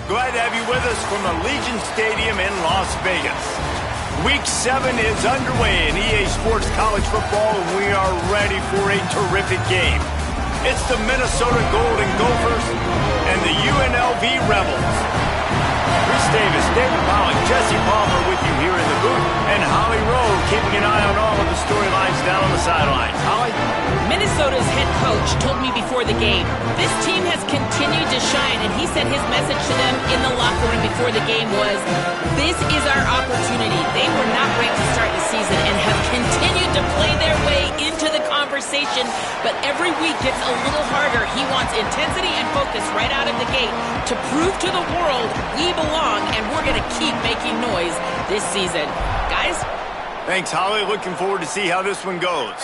Glad to have you with us from Allegiant Stadium in Las Vegas. Week 7 is underway in EA Sports College Football, and we are ready for a terrific game. It's the Minnesota Golden Gophers and the UNLV Rebels. Chris Davis, David Pollock, Jesse Palmer with you here in the booth, and Holly Rowe keeping an eye on all of the storylines down on the sidelines. Holly? Minnesota's head coach told me before the game, this team has continued to shine, and he said his message to them in the locker room before the game was, this is our opportunity. They were not great to start the season and have continued to play their way into the conversation, but every week gets a little harder. He wants intensity and focus right out of the gate to prove to the world we belong, and we're going to keep making noise this season. Guys? Thanks, Holly. Looking forward to see how this one goes.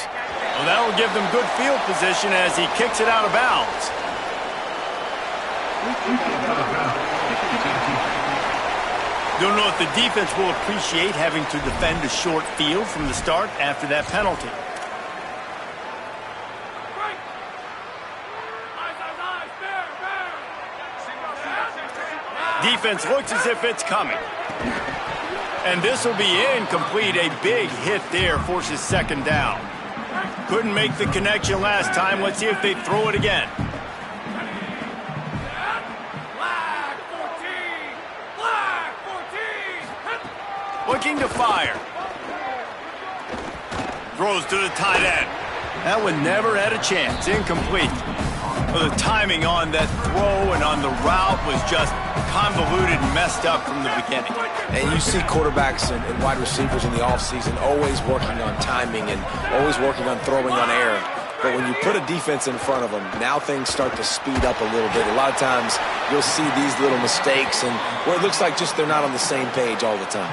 Well, that'll give them good field position as he kicks it out of bounds. Don't know if the defense will appreciate having to defend a short field from the start after that penalty. Defense looks as if it's coming. And this will be incomplete. A big hit there forces second down. Couldn't make the connection last time. Let's see if they throw it again. Looking to fire. Throws to the tight end. That one never had a chance. Incomplete. Well, the timing on that throw and on the route was just convoluted and messed up from the beginning. And you see quarterbacks and wide receivers in the offseason always working on timing and always working on throwing on air. But when you put a defense in front of them, now things start to speed up a little bit. A lot of times you'll see these little mistakes and where it looks like just they're not on the same page all the time.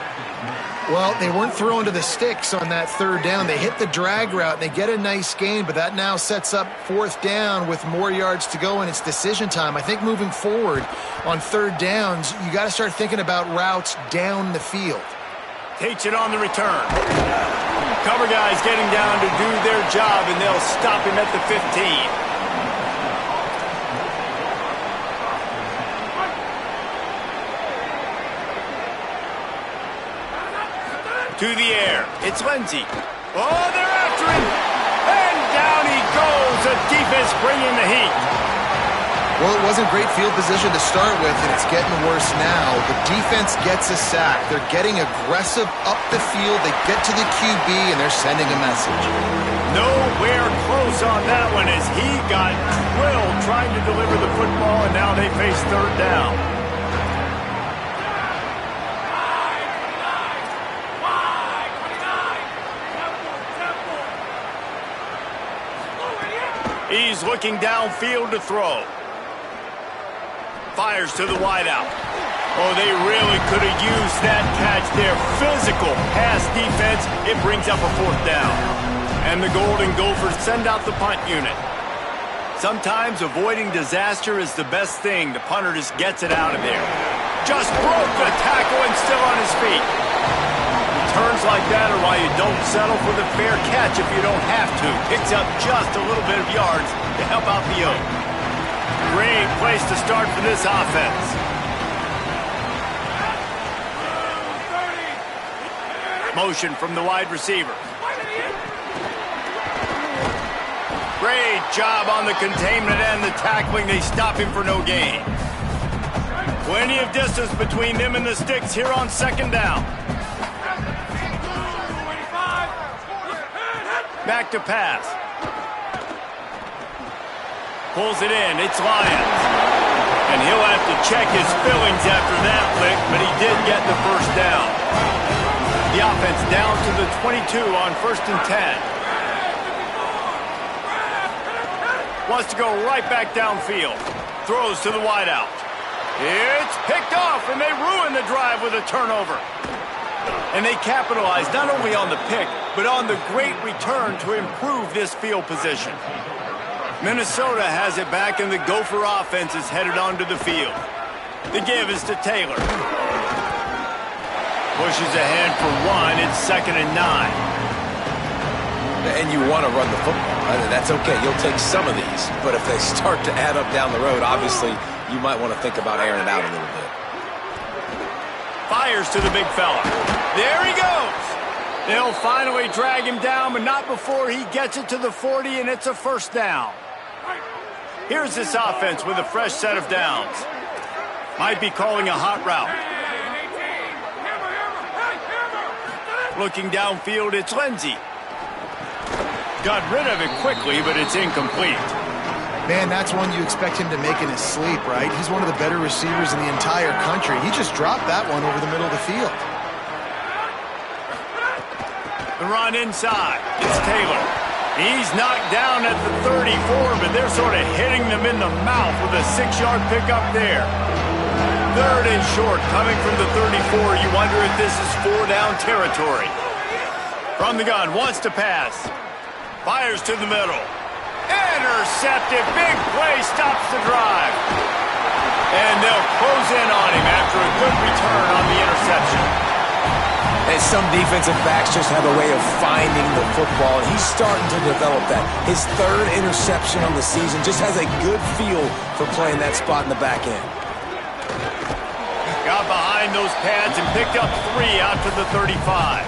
Well, they weren't throwing to the sticks on that third down. They hit the drag route, and they get a nice gain, but that now sets up fourth down with more yards to go, and it's decision time. I think moving forward on third downs, you got to start thinking about routes down the field. Takes it on the return. Cover guys getting down to do their job, and they'll stop him at the 15. To the air. It's Lindsey. Oh, they're after him. And down he goes. The defense bringing the heat. Well, it wasn't great field position to start with, and it's getting worse now. The defense gets a sack. They're getting aggressive up the field. They get to the QB, and they're sending a message. Nowhere close on that one as he got drilled trying to deliver the football, and now they face third down. He's looking downfield to throw. Fires to the wideout. Oh, they really could have used that catch there. Physical pass defense. It brings up a fourth down. And the Golden Gophers send out the punt unit. Sometimes avoiding disaster is the best thing. The punter just gets it out of there. Just broke the tackle and still on his feet. Turns like that are why you don't settle for the fair catch if you don't have to. Picks up just a little bit of yards to help out the yoke. Great place to start for this offense. Motion from the wide receiver. Great job on the containment and the tackling. They stop him for no gain. Plenty of distance between them and the sticks here on second down. Back to pass. Pulls it in. It's Lyons. And he'll have to check his fillings after that lick, but he did get the first down. The offense down to the 22 on 1st and 10. Wants to go right back downfield. Throws to the wideout. It's picked off, and they ruin the drive with a turnover. And they capitalize not only on the pick, but on the great return to improve this field position. Minnesota has it back, and the Gopher offense is headed onto the field. The give is to Taylor. Pushes ahead for one. It's 2nd and 9. And you want to run the football. That's okay. You'll take some of these. But if they start to add up down the road, obviously you might want to think about airing it out a little bit. Fires to the big fella. There he goes. They'll finally drag him down, but not before he gets it to the 40, and it's a first down. Here's this offense with a fresh set of downs. Might be calling a hot route. Looking downfield, it's Lindsey. Got rid of it quickly, but it's incomplete. Man, that's one you expect him to make in his sleep, right? He's one of the better receivers in the entire country. He just dropped that one over the middle of the field. The run inside. It's Taylor. He's knocked down at the 34, but they're sort of hitting them in the mouth with a 6-yard pickup there. 3rd and short, coming from the 34. You wonder if this is 4-down territory. From the gun, wants to pass. Fires to the middle. Intercepted. Big play stops the drive. And they'll close in on him after a good return on the interception. And some defensive backs just have a way of finding the football, and he's starting to develop that. His 3rd interception on the season, just has a good feel for playing that spot in the back end. Got behind those pads and picked up 3 out to the 35.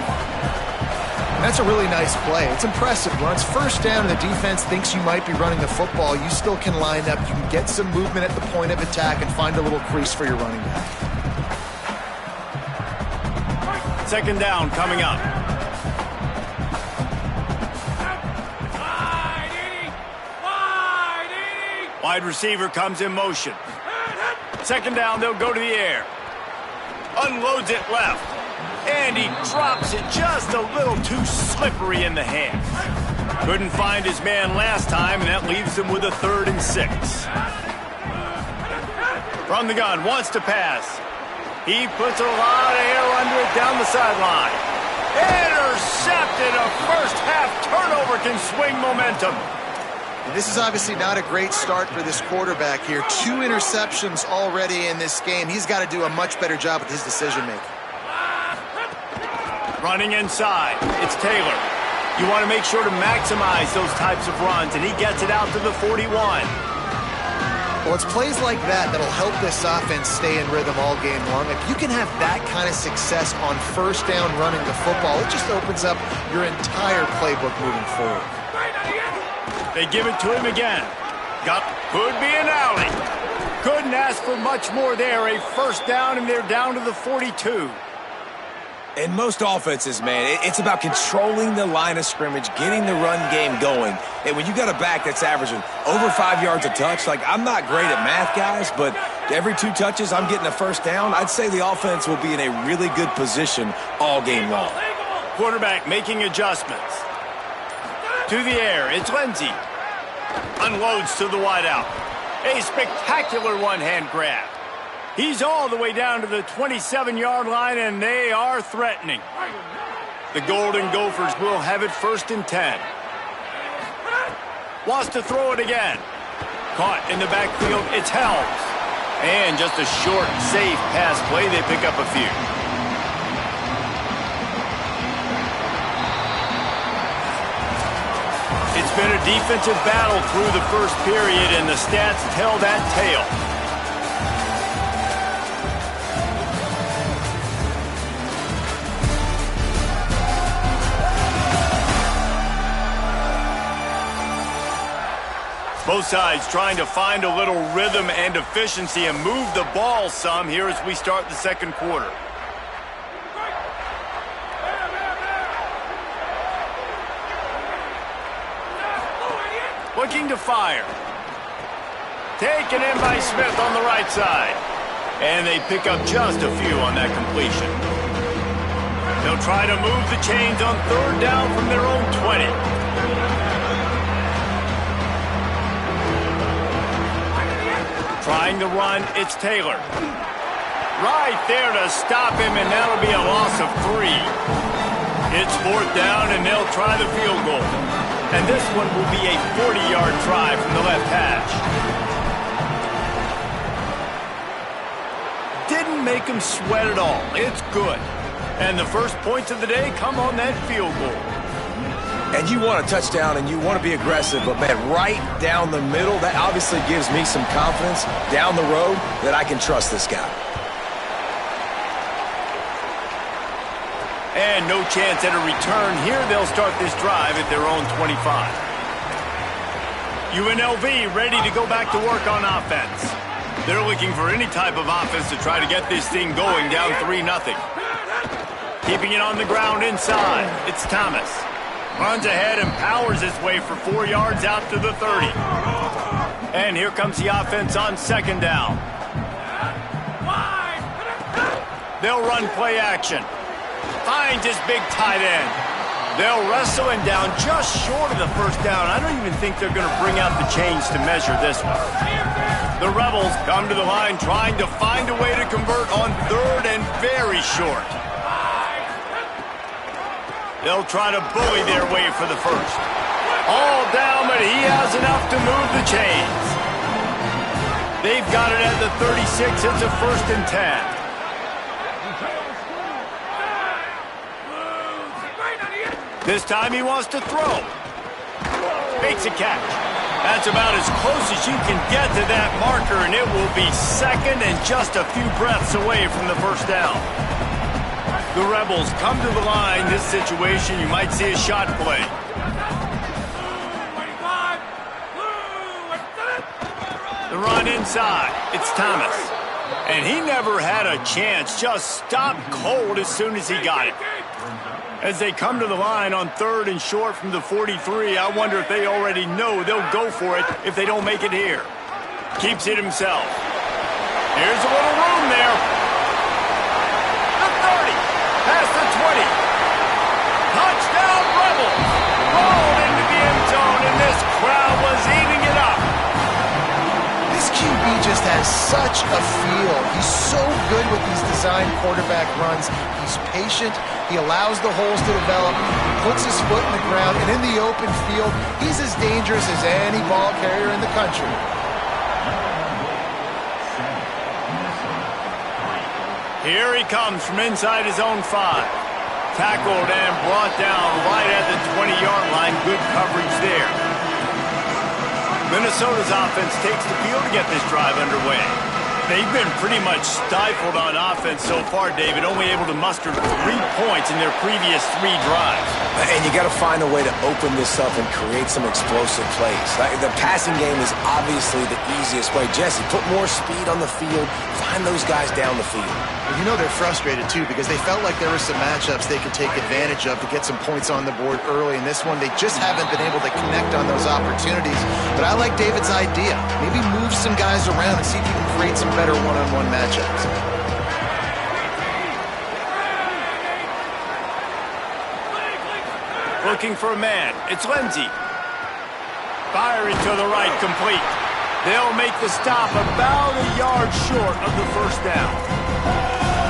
That's a really nice play. It's impressive. When it's first down and the defense thinks you might be running the football, you still can line up. You can get some movement at the point of attack and find a little crease for your running back. 2nd down coming up. Wide receiver comes in motion. 2nd down, they'll go to the air. Unloads it left. And he drops it just a little too slippery in the hands. Couldn't find his man last time, and that leaves him with a 3rd and 6. From the gun, wants to pass. He puts a lot of air under it down the sideline. Intercepted. A first-half turnover can swing momentum. And this is obviously not a great start for this quarterback here. 2 interceptions already in this game. He's got to do a much better job with his decision-making. Running inside, it's Taylor. You want to make sure to maximize those types of runs, and he gets it out to the 41. Well, it's plays like that that'll help this offense stay in rhythm all game long. If you can have that kind of success on first down running the football, it just opens up your entire playbook moving forward. They give it to him again. Could be an alley. Couldn't ask for much more there. A first down, and they're down to the 42. In most offenses, man, it's about controlling the line of scrimmage, getting the run game going. And when you got a back that's averaging over 5 yards a touch, like, I'm not great at math, guys, but every 2 touches I'm getting a first down, I'd say the offense will be in a really good position all game long. Quarterback making adjustments. To the air, it's Lindsey. Unloads to the wideout. A spectacular one-hand grab. He's all the way down to the 27-yard line, and they are threatening. The Golden Gophers will have it 1st and 10. Wants to throw it again. Caught in the backfield, it's Helms. And just a short, safe pass play, they pick up a few. It's been a defensive battle through the first period, and the stats tell that tale. Both sides trying to find a little rhythm and efficiency and move the ball some here as we start the second quarter. Looking to fire. Taken in by Smith on the right side. And they pick up just a few on that completion. They'll try to move the chains on 3rd down from their own 20. Trying to run, it's Taylor. Right there to stop him, and that'll be a loss of 3. It's 4th down, and they'll try the field goal. And this one will be a 40-yard try from the left hash. Didn't make him sweat at all. It's good. And the first points of the day come on that field goal. And you want a touchdown and you want to be aggressive, but man, right down the middle, that obviously gives me some confidence down the road that I can trust this guy. And no chance at a return here. They'll start this drive at their own 25. UNLV ready to go back to work on offense. They're looking for any type of offense to try to get this thing going down 3-0. Keeping it on the ground inside. It's Thomas. Runs ahead and powers his way for 4 yards out to the 30. And here comes the offense on second down. They'll run play action. Finds his big tight end. They'll wrestle him down just short of the first down. I don't even think they're going to bring out the chains to measure this one. The Rebels come to the line trying to find a way to convert on third and very short. They'll try to bully their way for the first. All down, but he has enough to move the chains. They've got it at the 36. It's a 1st and 10. This time he wants to throw. Makes a catch. That's about as close as you can get to that marker, and it will be second and just a few breaths away from the first down. The Rebels come to the line. This situation, you might see a shot play. The run inside. It's Thomas. And he never had a chance. Just stopped cold as soon as he got it. As they come to the line on third and short from the 43, I wonder if they already know they'll go for it if they don't make it here. Keeps it himself. Here's a little room there. The 30, past the 20. Touchdown Rebels. Rolled into the end zone, and this crowd was eating it up. This QB just has such a feel. He's so good with these design quarterback runs. He's patient. He allows the holes to develop. He puts his foot in the ground, and in the open field, he's as dangerous as any ball carrier in the country. Here he comes from inside his own 5. Tackled and brought down right at the 20-yard line. Good coverage there. Minnesota's offense takes the field to get this drive underway. They've been pretty much stifled on offense so far, David, only able to muster 3 points in their previous 3 drives. And you got to find a way to open this up and create some explosive plays. The passing game is obviously the easiest way. Jesse, put more speed on the field, find those guys down the field. Well, you know they're frustrated, too, because they felt like there were some matchups they could take advantage of to get some points on the board early. In this one, they just haven't been able to connect on those opportunities. But I like David's idea. Maybe move some guys around and see if you can create some better one-on-one matchups. Looking for a man. It's Lindsey. Firing to the right, complete. They'll make the stop about a yard short of the first down.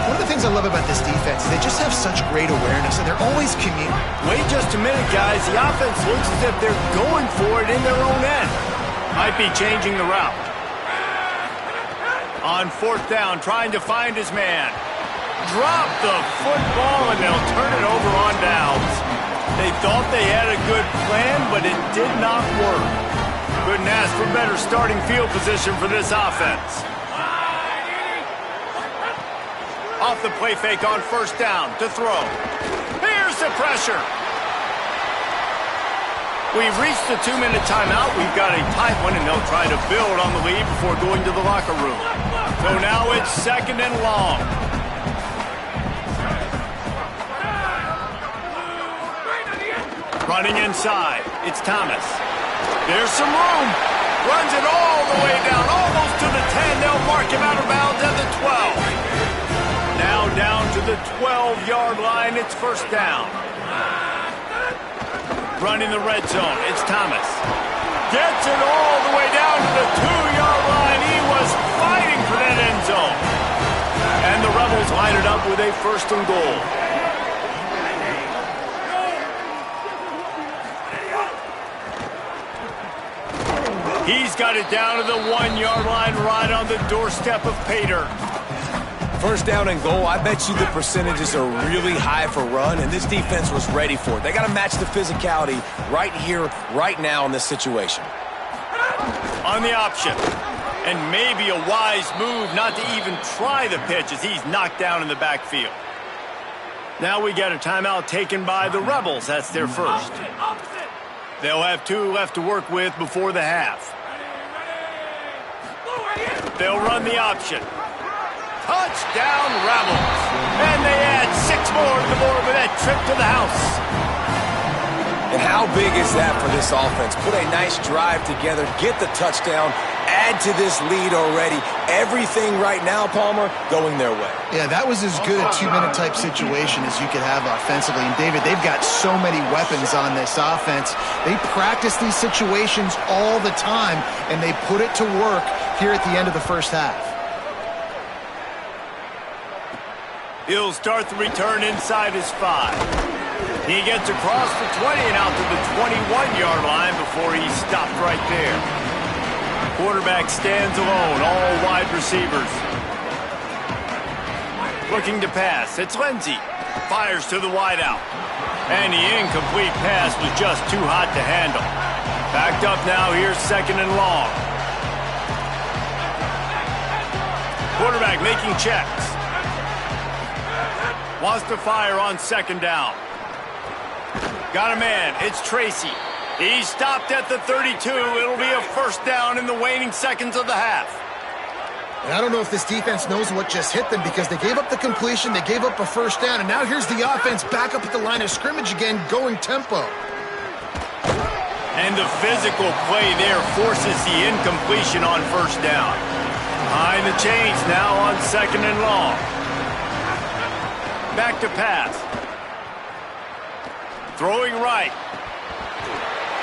One of the things I love about this defense is they just have such great awareness, and they're always communicating. Wait just a minute, guys. The offense looks as if they're going for it in their own end. Might be changing the route. On 4th down, trying to find his man. Drop the football, and they'll turn it over on downs. They thought they had a good plan, but it did not work. Couldn't ask for better starting field position for this offense. Off the play fake on 1st down to throw. Here's the pressure. We've reached the 2-minute timeout. We've got a tight one, and they'll try to build on the lead before going to the locker room. So now it's 2nd and long. Running inside. It's Thomas. There's some room. Runs it all the way down, almost to the 10. They'll mark him out of bounds at the 12. Now down to the 12-yard line. It's 1st down. Running the red zone. It's Thomas. Gets it all the way down to the 2-yard line. He was fighting for that end zone. And the Rebels line it up with a 1st and goal. He's got it down to the 1-yard line right on the doorstep of Pater. First down and goal, I bet you the percentages are really high for run, and this defense was ready for it. They got to match the physicality right here, right now in this situation. On the option. And maybe a wise move not to even try the pitch as he's knocked down in the backfield. Now we get a timeout taken by the Rebels. That's their first. They'll have 2 left to work with before the half. They'll run the option. Touchdown, Rebels. And they add 6 more to the board with that trip to the house. And how big is that for this offense? Put a nice drive together, get the touchdown, add to this lead already. Everything right now, Palmer, going their way. Yeah, that was as good a 2-minute type situation as you could have offensively. And, David, they've got so many weapons on this offense. They practice these situations all the time, and they put it to work here at the end of the first half. He'll start the return inside his 5. He gets across the 20 and out to the 21-yard line before he's stopped right there. Quarterback stands alone, all wide receivers. Looking to pass, it's Lindsey. Fires to the wideout. And the incomplete pass was just too hot to handle. Backed up now, here's 2nd and long. Quarterback making checks. Wants to fire on 2nd down. Got a man, it's Tracy. He stopped at the 32. It'll be a first down in the waning seconds of the half. And I don't know if this defense knows what just hit them because they gave up the completion, they gave up a first down, and now here's the offense back up at the line of scrimmage again, going tempo. And the physical play there forces the incompletion on first down. Behind the chains now on 2nd and long. Back to pass. Throwing right.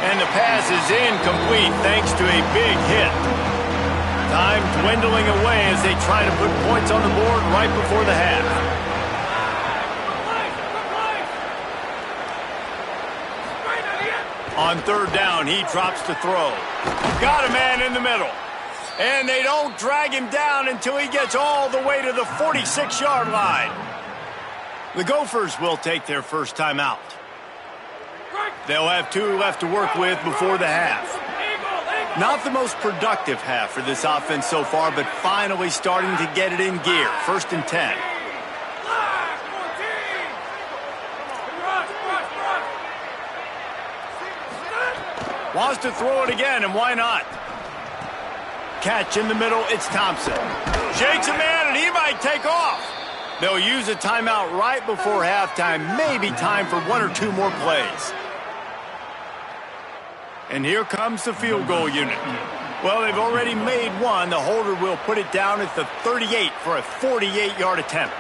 And the pass is incomplete thanks to a big hit. Time dwindling away as they try to put points on the board right before the half. On 3rd down, he drops to throw. Got a man in the middle. And they don't drag him down until he gets all the way to the 46-yard line. The Gophers will take their first time out. They'll have 2 left to work with before the half. Not the most productive half for this offense so far, but finally starting to get it in gear. 1st and 10. Wants to throw it again, and why not? Catch in the middle, it's Thompson. Shakes a man, and he might take off. They'll use a timeout right before halftime. Maybe time for 1 or 2 more plays. And here comes the field goal unit. Well, they've already made 1. The holder will put it down at the 38 for a 48-yard attempt.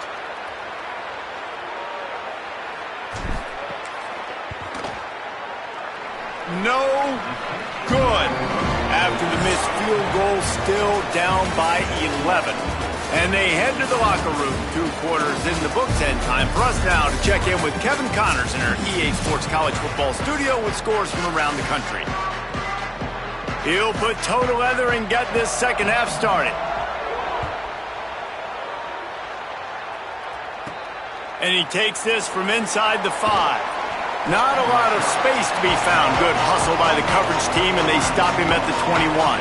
No good. After the missed field goal, still down by 11. And they head to the locker room. 2 quarters in the books, and time for us now to check in with Kevin Connors in our EA Sports College Football studio with scores from around the country. He'll put toe to leather and get this second half started. And he takes this from inside the 5. Not a lot of space to be found. Good hustle by the coverage team, and they stop him at the 21.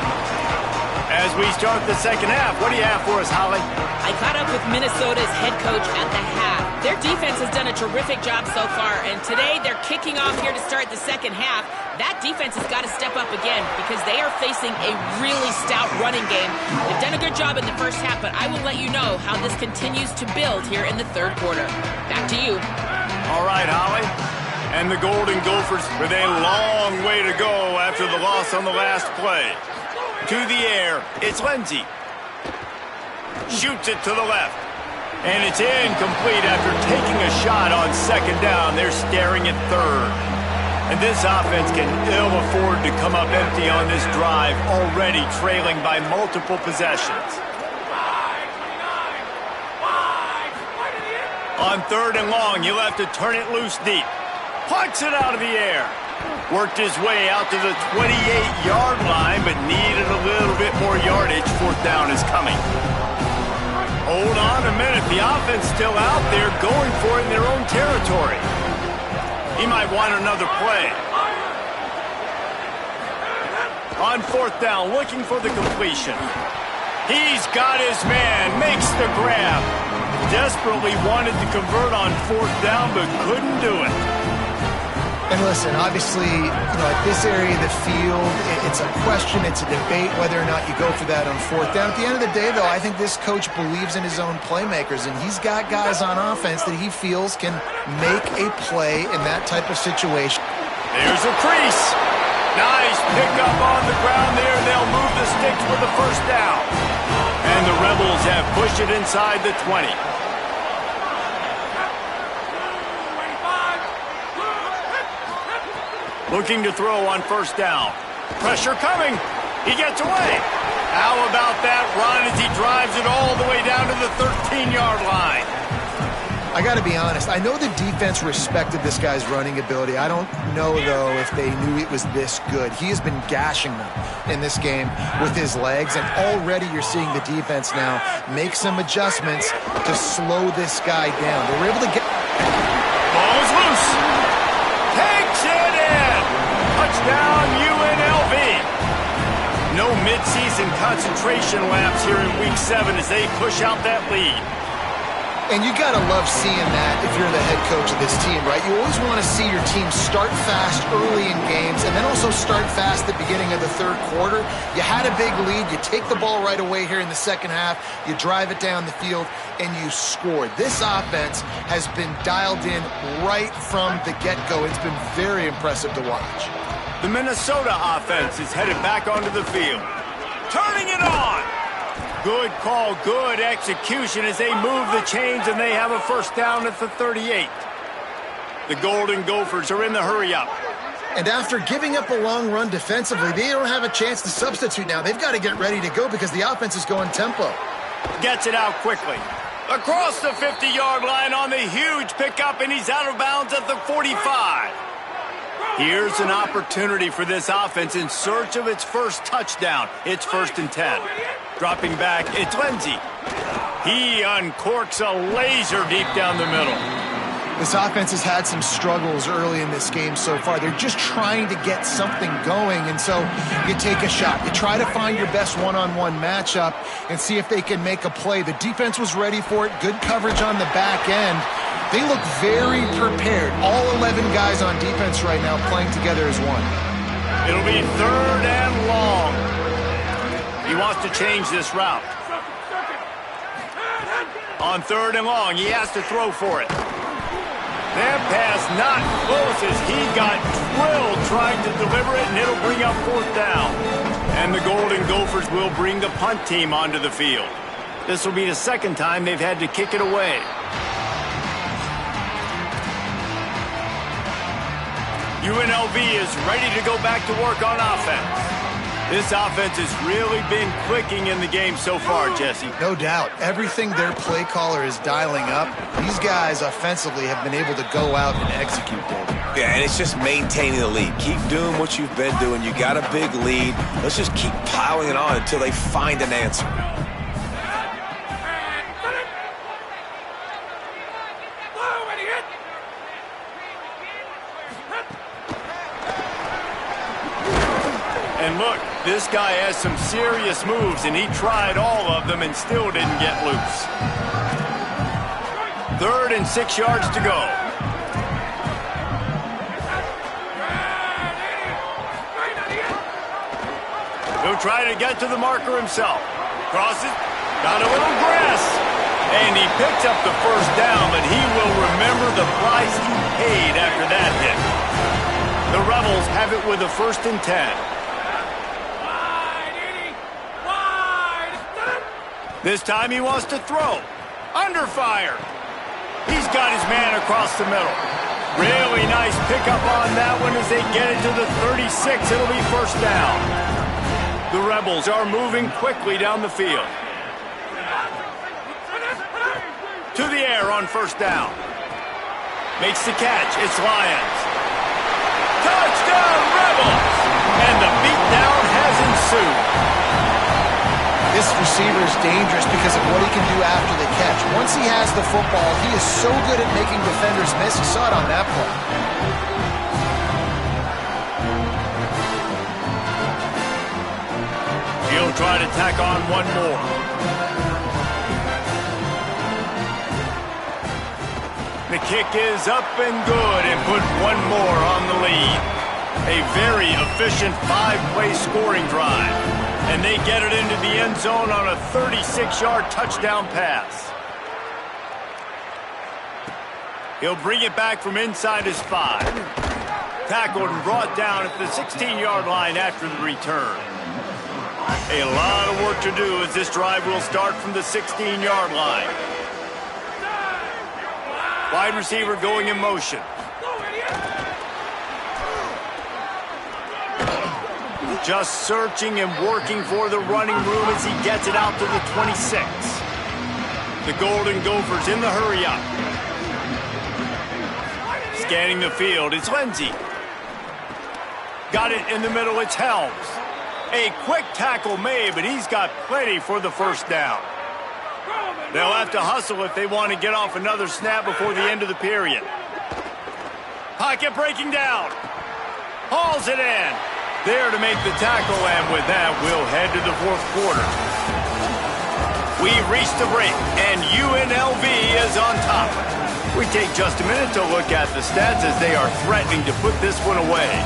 As we start the second half, what do you have for us, Holly? I caught up with Minnesota's head coach at the half. Their defense has done a terrific job so far, and today they're kicking off here to start the second half. That defense has got to step up again because they are facing a really stout running game. They've done a good job in the first half, but I will let you know how this continues to build here in the 3rd quarter. Back to you. All right, Holly. And the Golden Gophers with a long way to go after the loss on the last play. To the air, it's Lindsey. Shoots it to the left. And it's incomplete after taking a shot on 2nd down. They're staring at 3rd. And this offense can ill afford to come up empty on this drive, already trailing by multiple possessions. On 3rd and long, you'll have to turn it loose deep. Punts it out of the air. Worked his way out to the 28-yard line, but needed a little bit more yardage. 4th down is coming. Hold on. on a minute. The offense still out there going for it in their own territory. He might want another play. On fourth down, looking for the completion. He's got his man, makes the grab. Desperately wanted to convert on fourth down, but couldn't do it. And listen, obviously, at this area of the field, it's a question, it's a debate whether or not you go for that on fourth down. At the end of the day, though, I think this coach believes in his own playmakers, and he's got guys on offense that he feels can make a play in that type of situation. There's a crease. Nice pickup on the ground there. They'll move the sticks with the first down. And the Rebels have pushed it inside the 20. Looking to throw on first down. Pressure coming. He gets away. How about that run as he drives it all the way down to the 13-yard line? I got to be honest. I know the defense respected this guy's running ability. I don't know, though, if they knew it was this good. He has been gashing them in this game with his legs, and already you're seeing the defense now make some adjustments to slow this guy down. They were able to get... Ball is loose. Takes it in. Touchdown, UNLV. No midseason concentration laps here in Week 7 as they push out that lead. And you got to love seeing that if you're the head coach of this team, right? You always want to see your team start fast early in games and then also start fast at the beginning of the third quarter. You had a big lead. You take the ball right away here in the second half. You drive it down the field, and you scored. This offense has been dialed in right from the get-go. It's been very impressive to watch. The Minnesota offense is headed back onto the field. Turning it on. Good call, good execution as they move the chains, and they have a first down at the 38. The Golden Gophers are in the hurry-up. And after giving up a long run defensively, they don't have a chance to substitute now. They've got to get ready to go because the offense is going tempo. Gets it out quickly. Across the 50-yard line on the huge pickup, and he's out of bounds at the 45. Here's an opportunity for this offense in search of its first touchdown. It's 1st and 10. Dropping back, it's Lindsey. He uncorks a laser deep down the middle. This offense has had some struggles early in this game so far. They're just trying to get something going, and so you take a shot. You try to find your best one-on-one matchup and see if they can make a play. The defense was ready for it. Good coverage on the back end. They look very prepared. All 11 guys on defense right now playing together as one. It'll be 3rd and long. He wants to change this route. On 3rd and long, he has to throw for it. That pass not close as he got drilled trying to deliver it, and it'll bring up 4th down. And the Golden Gophers will bring the punt team onto the field. This will be the second time they've had to kick it away. UNLV is ready to go back to work on offense. This offense has really been clicking in the game so far, Jesse. No doubt. Everything their play caller is dialing up, these guys offensively have been able to go out and execute, David. Yeah, and it's just maintaining the lead. Keep doing what you've been doing. You got a big lead. Let's just keep piling it on until they find an answer. And look, this guy has some serious moves, and he tried all of them and still didn't get loose. 3rd and 6 yards to go. He'll try to get to the marker himself. Crosses, got a little grass, and he picks up the first down, but he will remember the price he paid after that hit. The Rebels have it with a 1st and 10. This time he wants to throw. Under fire. He's got his man across the middle. Really nice pickup on that one as they get it to the 36. It'll be 1st down. The Rebels are moving quickly down the field. To the air on 1st down. Makes the catch. It's Lions. Touchdown, Rebels! And the beatdown has ensued. This receiver is dangerous because of what he can do after the catch. Once he has the football, he is so good at making defenders miss. You saw it on that play. He'll try to tack on one more. The kick is up and good and put one more on the lead. A very efficient 5-play scoring drive. And they get it into the end zone on a 36-yard touchdown pass. He'll bring it back from inside his 5. Tackled and brought down at the 16-yard line after the return. A lot of work to do as this drive will start from the 16-yard line. Wide receiver going in motion. Just searching and working for the running room as he gets it out to the 26. The Golden Gophers in the hurry-up. Scanning the field, it's Lindsey. Got it in the middle, it's Helms. A quick tackle made, but he's got plenty for the first down. They'll have to hustle if they want to get off another snap before the end of the period. Pocket breaking down. Hauls it in. There to make the tackle, and with that, we'll head to the fourth quarter. We've reached the break, and UNLV is on top. We take just a minute to look at the stats as they are threatening to put this one away.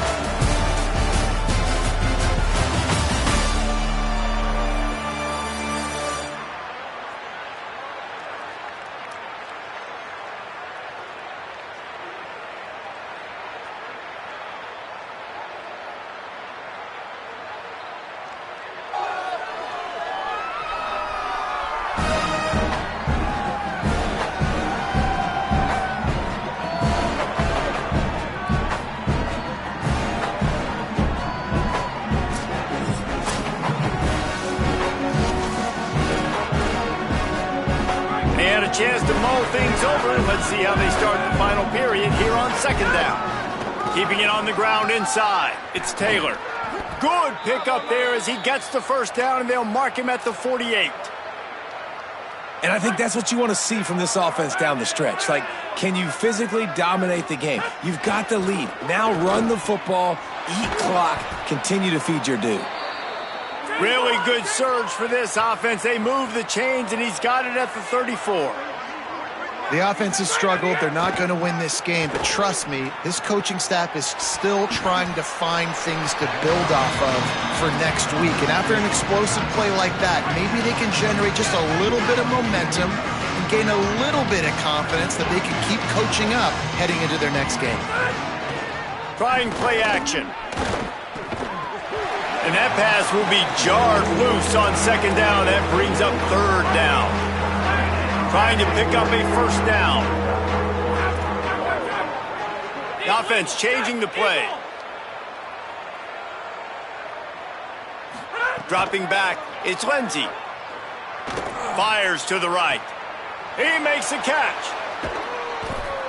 Chance to mull things over. Let's see how they start the final period here on second down. Keeping it on the ground inside. It's Taylor. Good pickup there as he gets the first down, and they'll mark him at the 48. And I think that's what you want to see from this offense down the stretch. Like, can you physically dominate the game? You've got the lead. Now run the football, eat clock, continue to feed your dude. Really good surge for this offense. They move the chains, and he's got it at the 34. The offense has struggled. They're not going to win this game, but trust me, this coaching staff is still trying to find things to build off of for next week. And after an explosive play like that, maybe they can generate just a little bit of momentum and gain a little bit of confidence that they can keep coaching up heading into their next game. Trying play action. And that pass will be jarred loose on second down. That brings up third down. Trying to pick up a first down. The offense changing the play. Dropping back, it's Lindsey. Fires to the right. He makes a catch.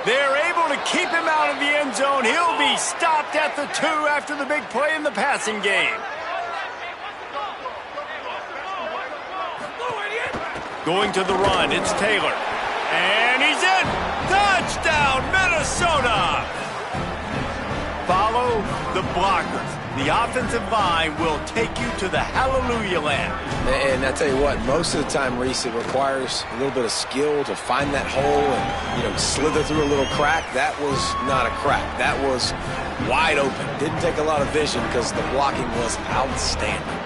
They're able to keep him out of the end zone. He'll be stopped at the 2 after the big play in the passing game. Going to the run, it's Taylor. And he's in! Touchdown, Minnesota! Follow the blockers. The offensive line will take you to the hallelujah land. And I tell you what, most of the time, Reese, it requires a little bit of skill to find that hole and, slither through a little crack. That was not a crack. That was wide open. Didn't take a lot of vision because the blocking was outstanding.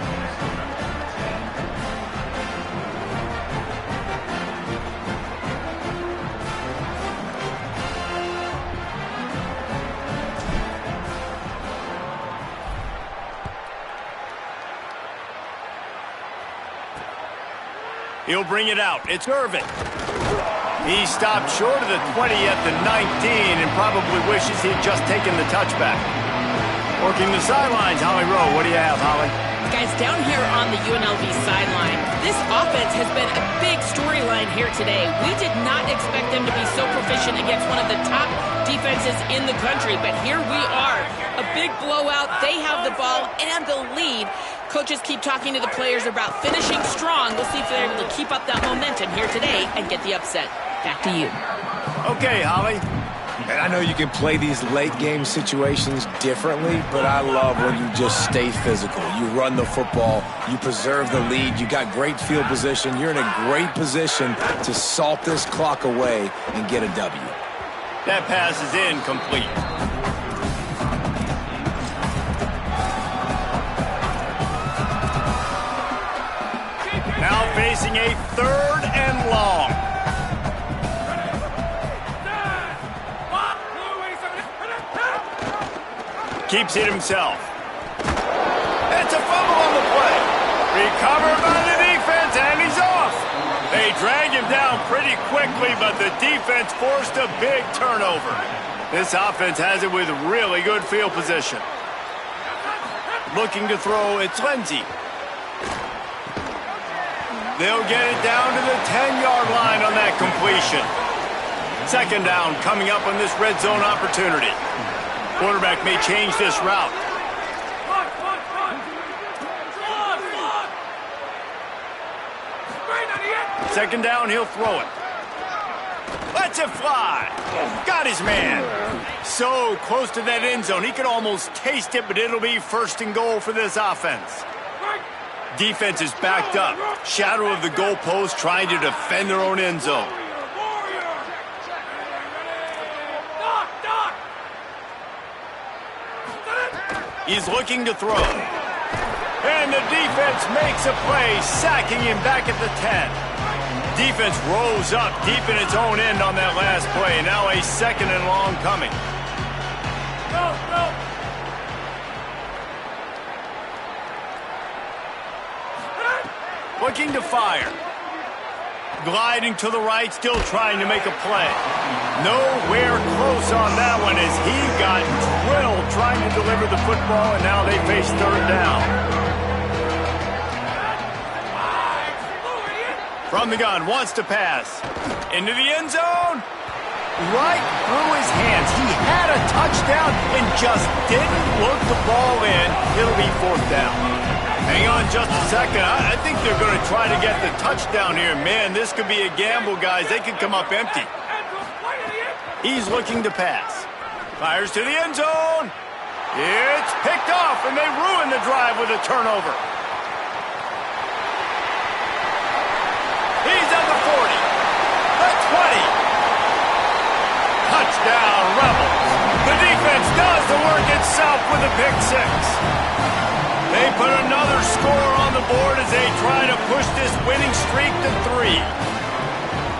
He'll bring it out. It's Irvin. He stopped short of the 20 at the 19 and probably wishes he'd just taken the touchback. Working the sidelines, Holly Rowe. What do you have, Holly? Guys, down here on the UNLV sideline, this offense has been a big storyline here today. We did not expect them to be so proficient against one of the top defenses in the country. But here we are, a big blowout. They have the ball and the lead. Coaches keep talking to the players about finishing strong. We'll see if they're able to keep up that momentum here today and get the upset. Back to you. Okay, Holly. And I know you can play these late-game situations differently, but I love when you just stay physical. You run the football, you preserve the lead, you got great field position. You're in a great position to salt this clock away and get a W. That pass is incomplete. Now facing a 3rd and long. Keeps it himself. It's a fumble on the play. Recovered by the defense, and he's off. They drag him down pretty quickly, but the defense forced a big turnover. This offense has it with really good field position. Looking to throw, it's Lindsey. They'll get it down to the 10-yard line on that completion. 2nd down coming up on this red zone opportunity. Quarterback may change this route. Second down, he'll throw it. Lets it fly. Got his man. So close to that end zone. He could almost taste it, but it'll be 1st and goal for this offense. Defense is backed up. Shadow of the goalpost trying to defend their own end zone. He's looking to throw. And the defense makes a play, sacking him back at the 10. Defense rose up deep in its own end on that last play. Now a 2nd and long coming. Looking to fire. Gliding to the right, still trying to make a play. Nowhere close on that one as he got drilled trying to deliver the football, and now they face 3rd down. From the gun, wants to pass. Into the end zone. Right through his hands. He had a touchdown and just didn't look the ball in. It'll be 4th down. Hang on just a second. I think they're going to try to get the touchdown here. Man, this could be a gamble, guys. They could come up empty. He's looking to pass. Fires to the end zone. It's picked off, and they ruin the drive with a turnover. He's at the 40. The 20. Touchdown, Rebels. The defense does the work itself with a pick 6. They put another score on the board as they try to push this winning streak to 3.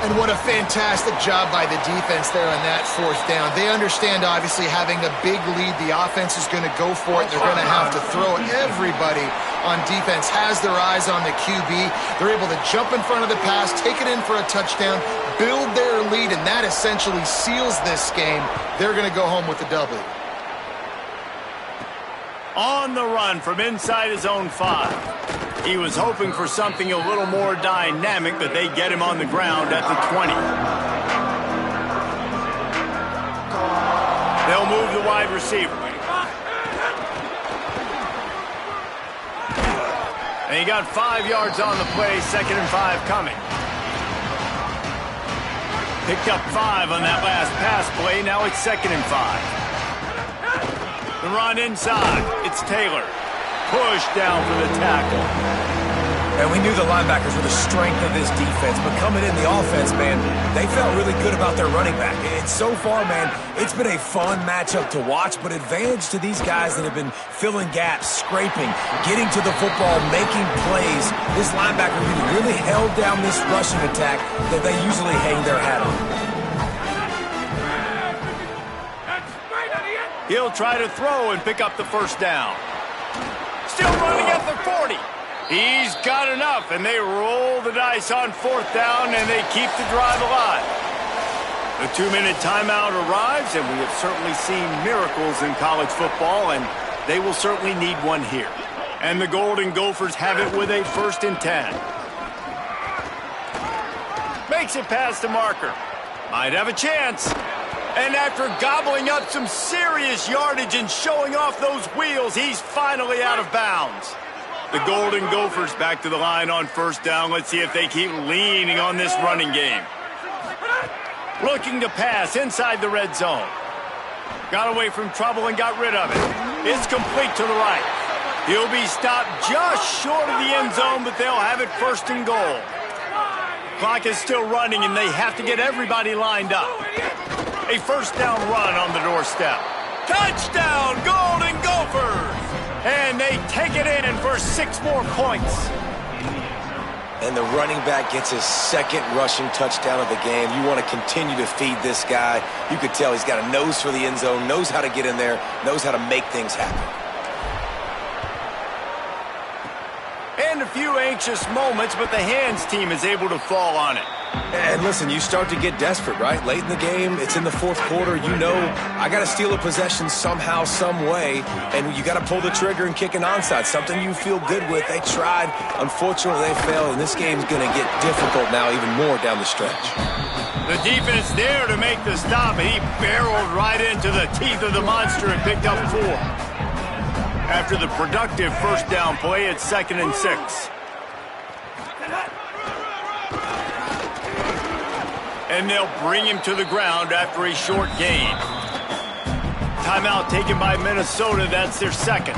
And what a fantastic job by the defense there on that 4th down. They understand, obviously, having a big lead. The offense is going to go for it. They're going to have to throw it. Everybody on defense has their eyes on the QB. They're able to jump in front of the pass, take it in for a touchdown, build their lead, and that essentially seals this game. They're going to go home with the W. On the run from inside his own 5. He was hoping for something a little more dynamic, but they get him on the ground at the 20. They'll move the wide receiver. And he got 5 yards on the play, 2nd and 5 coming. Picked up 5 on that last pass play, now it's 2nd and 5. The run inside. It's Taylor. Push down for the tackle. And we knew the linebackers were the strength of this defense, but coming in the offense, man, they felt really good about their running back. And so far, man, it's been a fun matchup to watch, but advantage to these guys that have been filling gaps, scraping, getting to the football, making plays. This linebacker really held down this rushing attack that they usually hang their hat on. He'll try to throw and pick up the 1st down. Still running at the 40. He's got enough, and they roll the dice on 4th down, and they keep the drive alive. The 2-minute timeout arrives, and we have certainly seen miracles in college football, and they will certainly need one here. And the Golden Gophers have it with a 1st and 10. Makes it past the marker. Might have a chance. And after gobbling up some serious yardage and showing off those wheels, he's finally out of bounds. The Golden Gophers back to the line on first down. Let's see if they keep leaning on this running game. Looking to pass inside the red zone. Got away from trouble and got rid of it. It's complete to the right. He'll be stopped just short of the end zone, but they'll have it first and goal. Clock is still running, and they have to get everybody lined up. A first down run on the doorstep. Touchdown, Golden Gophers! And they take it in for 6 more points. And the running back gets his second rushing touchdown of the game. You want to continue to feed this guy. You could tell he's got a nose for the end zone, knows how to get in there, knows how to make things happen. And a few anxious moments, but the hands team is able to fall on it. And listen, you start to get desperate, right? Late in the game, it's in the fourth quarter. You know, I got to steal a possession somehow, some way, and you got to pull the trigger and kick an onside, something you feel good with. They tried. Unfortunately, they failed, and this game's going to get difficult now even more down the stretch. The defense there to make the stop, and he barreled right into the teeth of the monster and picked up 4. After the productive first down play, it's 2nd and 6. And they'll bring him to the ground after a short gain. Timeout taken by Minnesota. That's their second.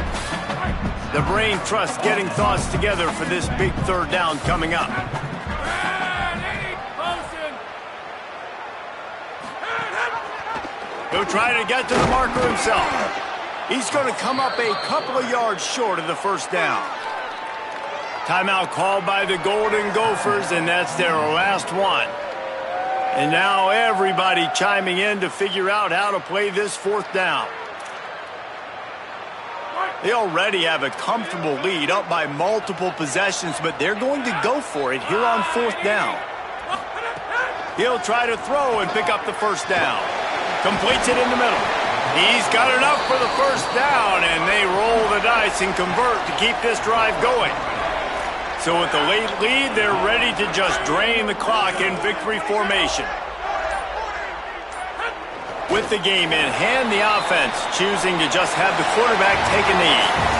The Brain Trust getting thoughts together for this big third down coming up. He'll try to get to the marker himself. He's going to come up a couple of yards short of the first down. Timeout called by the Golden Gophers, and that's their last one. And now everybody chiming in to figure out how to play this fourth down. They already have a comfortable lead, up by multiple possessions, but they're going to go for it here on fourth down. He'll try to throw and pick up the first down. Completes it in the middle. He's got enough for the first down, and they roll the dice and convert to keep this drive going. So with the late lead, they're ready to just drain the clock in victory formation. With the game in hand, the offense choosing to just have the quarterback take a knee.